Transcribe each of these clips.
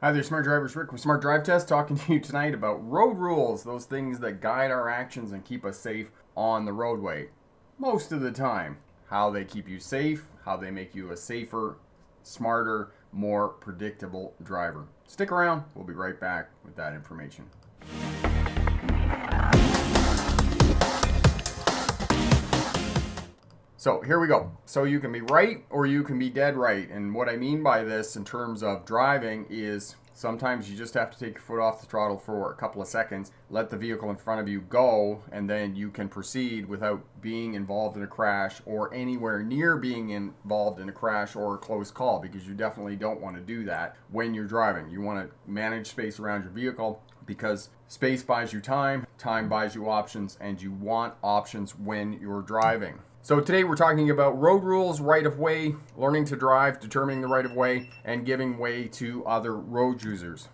Hi there, Smart Drivers. Rick with Smart Drive Test, talking to you tonight about road rules, those things that guide our actions and keep us safe on the roadway. Most of the time, how they keep you safe, how they make you a safer, smarter, more predictable driver. Stick around, we'll be right back with that information. So here we go. So you can be right or you can be dead right. And what I mean by this in terms of driving is sometimes you just have to take your foot off the throttle for a couple of seconds, let the vehicle in front of you go, and then you can proceed without being involved in a crash or anywhere near being involved in a crash or a close call, because you definitely don't want to do that when you're driving. You want to manage space around your vehicle because space buys you time, time buys you options, and you want options when you're driving. So today we're talking about road rules, right of way, learning to drive, determining the right of way, and giving way to other road users.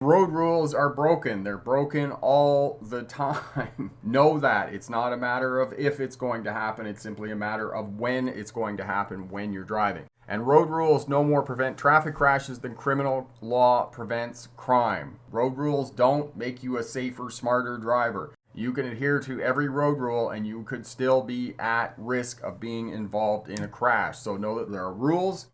Road rules are broken. They're broken all the time. Know that. It's not a matter of if it's going to happen. It's simply a matter of when it's going to happen when you're driving. And road rules no more prevent traffic crashes than criminal law prevents crime. Road rules don't make you a safer, smarter driver. You can adhere to every road rule and you could still be at risk of being involved in a crash. So know that there are rules.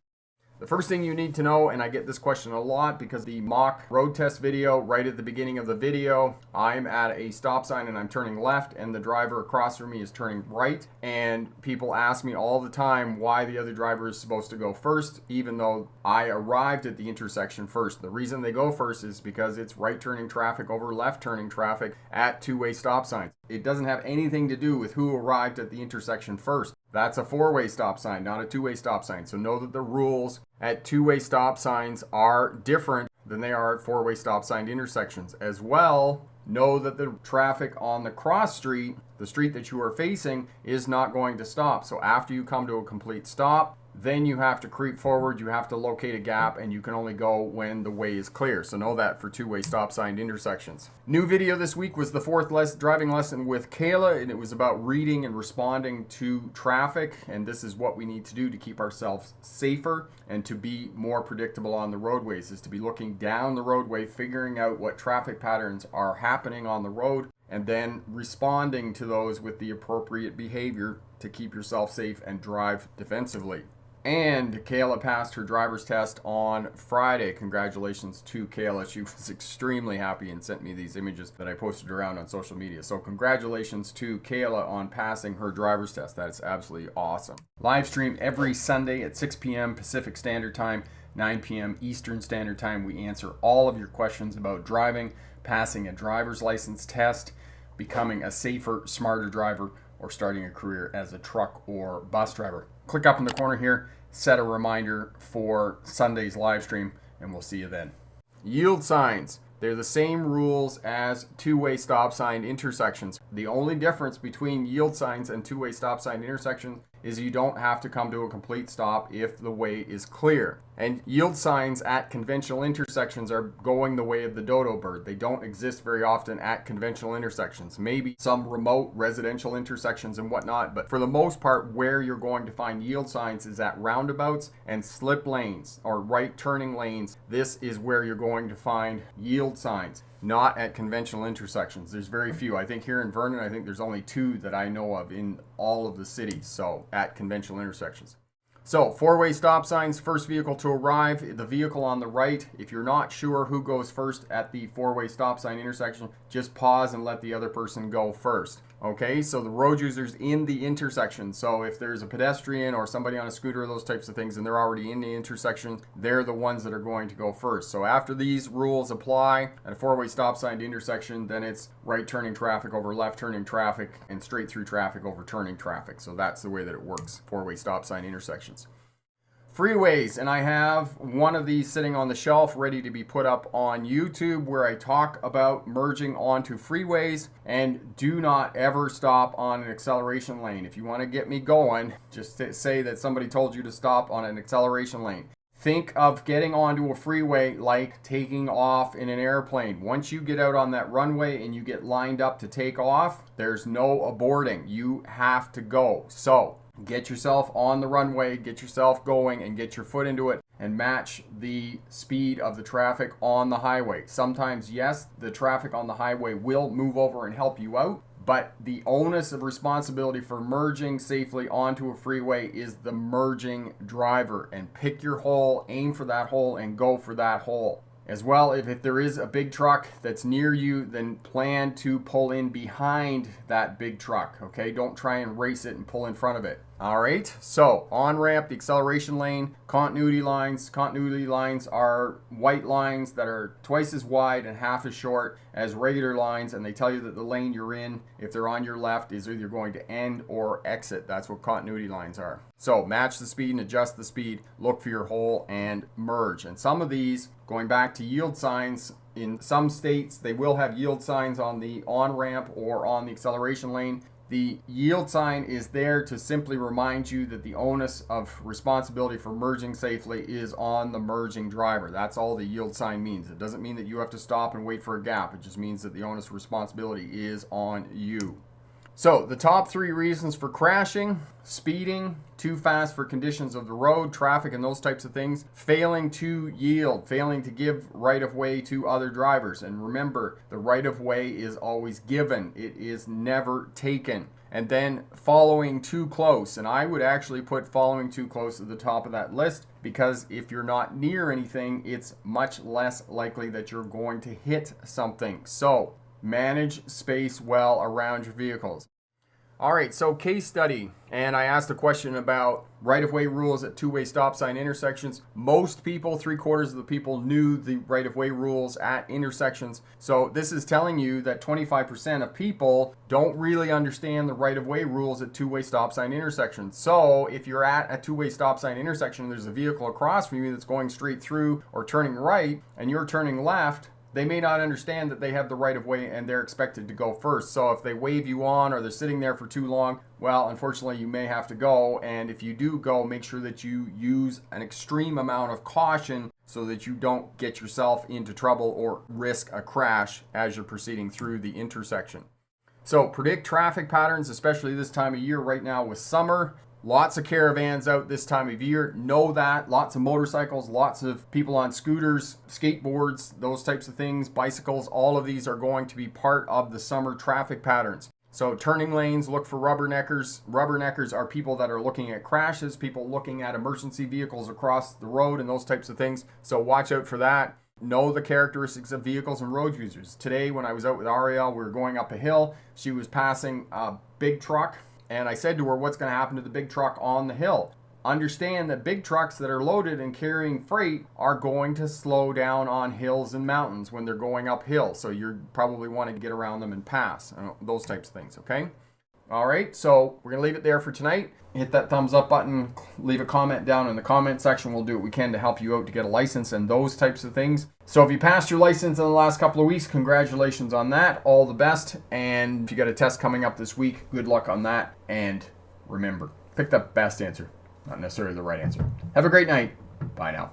The first thing you need to know, and I get this question a lot because the mock road test video, right at the beginning of the video, I'm at a stop sign and I'm turning left and the driver across from me is turning right. And people ask me all the time why the other driver is supposed to go first, even though I arrived at the intersection first. The reason they go first is because it's right turning traffic over left turning traffic at two-way stop signs. It doesn't have anything to do with who arrived at the intersection first. That's a four-way stop sign, not a two-way stop sign. So know that the rules at two-way stop signs are different than they are at four-way stop sign intersections. As well, know that the traffic on the cross street, the street that you are facing, is not going to stop. So after you come to a complete stop, then you have to creep forward, you have to locate a gap, and you can only go when the way is clear. So know that for two-way stop sign intersections. New video this week was the fourth driving lesson with Kaillah, and it was about reading and responding to traffic. And this is what we need to do to keep ourselves safer and to be more predictable on the roadways, is to be looking down the roadway, figuring out what traffic patterns are happening on the road, and then responding to those with the appropriate behavior to keep yourself safe and drive defensively. And Kaillah passed her driver's test on Friday. Congratulations to Kaillah. She was extremely happy and sent me these images that I posted around on social media. So congratulations to Kaillah on passing her driver's test. That is absolutely awesome. Live stream every Sunday at 6 p.m. Pacific Standard Time, 9 p.m. Eastern Standard Time. We answer all of your questions about driving, passing a driver's license test, becoming a safer, smarter driver, or starting a career as a truck or bus driver. Click up in the corner here, set a reminder for Sunday's live stream, and we'll see you then. Yield signs. They're the same rules as two-way stop sign intersections. The only difference between yield signs and two-way stop sign intersections is you don't have to come to a complete stop if the way is clear. And yield signs at conventional intersections are going the way of the dodo bird. They don't exist very often at conventional intersections. Maybe some remote residential intersections and whatnot, but for the most part, where you're going to find yield signs is at roundabouts and slip lanes or right turning lanes. This is where you're going to find yield signs, not at conventional intersections. There's very few. I think here in Vernon, I think there's only 2 that I know of in all of the cities, so at conventional intersections. So, four-way stop signs, first vehicle to arrive, the vehicle on the right. If you're not sure who goes first at the four-way stop sign intersection, just pause and let the other person go first. Okay, so the road users in the intersection. So if there's a pedestrian or somebody on a scooter, those types of things, and they're already in the intersection, they're the ones that are going to go first. So after these rules apply at a four-way stop sign intersection, then it's right turning traffic over left turning traffic and straight through traffic over turning traffic. So that's the way that it works, four-way stop sign intersections. Freeways, and I have one of these sitting on the shelf ready to be put up on YouTube, where I talk about merging onto freeways. And do not ever stop on an acceleration lane. If you want to get me going, just say that somebody told you to stop on an acceleration lane. Think of getting onto a freeway like taking off in an airplane. Once you get out on that runway and you get lined up to take off, there's no aborting. You have to go. So get yourself on the runway, get yourself going, and get your foot into it, and match the speed of the traffic on the highway. Sometimes, yes, the traffic on the highway will move over and help you out, but the onus of responsibility for merging safely onto a freeway is the merging driver. And pick your hole, aim for that hole, and go for that hole. As well, if there is a big truck that's near you, then plan to pull in behind that big truck, okay? Don't try and race it and pull in front of it. All right, so on ramp, the acceleration lane, continuity lines. Continuity lines are white lines that are twice as wide and half as short as regular lines, and they tell you that the lane you're in, if they're on your left, is either going to end or exit. That's what continuity lines are. So match the speed and adjust the speed, look for your hole, and merge. And some of these, going back to yield signs, in some states, they will have yield signs on the on-ramp or on the acceleration lane. The yield sign is there to simply remind you that the onus of responsibility for merging safely is on the merging driver. That's all the yield sign means. It doesn't mean that you have to stop and wait for a gap. It just means that the onus of responsibility is on you. So the top 3 reasons for crashing: speeding, too fast for conditions of the road, traffic, and those types of things; failing to yield, failing to give right of way to other drivers. And remember, the right of way is always given. It is never taken. And then following too close. And I would actually put following too close at the top of that list, because if you're not near anything, it's much less likely that you're going to hit something. So manage space well around your vehicles. All right, so case study. And I asked a question about right-of-way rules at two-way stop sign intersections. Most people, 3/4 of the people, knew the right-of-way rules at intersections. So this is telling you that 25% of people don't really understand the right-of-way rules at two-way stop sign intersections. So if you're at a two-way stop sign intersection and there's a vehicle across from you that's going straight through or turning right, and you're turning left, they may not understand that they have the right of way and they're expected to go first. So if they wave you on or they're sitting there for too long, well, unfortunately, you may have to go. And if you do go, make sure that you use an extreme amount of caution so that you don't get yourself into trouble or risk a crash as you're proceeding through the intersection. So predict traffic patterns, especially this time of year right now with summer. Lots of caravans out this time of year. Know that. Lots of motorcycles, lots of people on scooters, skateboards, those types of things, bicycles. All of these are going to be part of the summer traffic patterns. So turning lanes, look for rubberneckers. Rubberneckers are people that are looking at crashes, people looking at emergency vehicles across the road and those types of things. So watch out for that. Know the characteristics of vehicles and road users. Today when I was out with Ariel, we were going up a hill. She was passing a big truck. And I said to her, what's going to happen to the big truck on the hill? Understand that big trucks that are loaded and carrying freight are going to slow down on hills and mountains when they're going uphill. So you're probably wanting to get around them and pass, those types of things, okay? All right, so we're going to leave it there for tonight. Hit that thumbs up button, leave a comment down in the comment section. We'll do what we can to help you out to get a license and those types of things. So if you passed your license in the last couple of weeks, congratulations on that. All the best. And if you got a test coming up this week, good luck on that. And remember, pick the best answer, not necessarily the right answer. Have a great night. Bye now.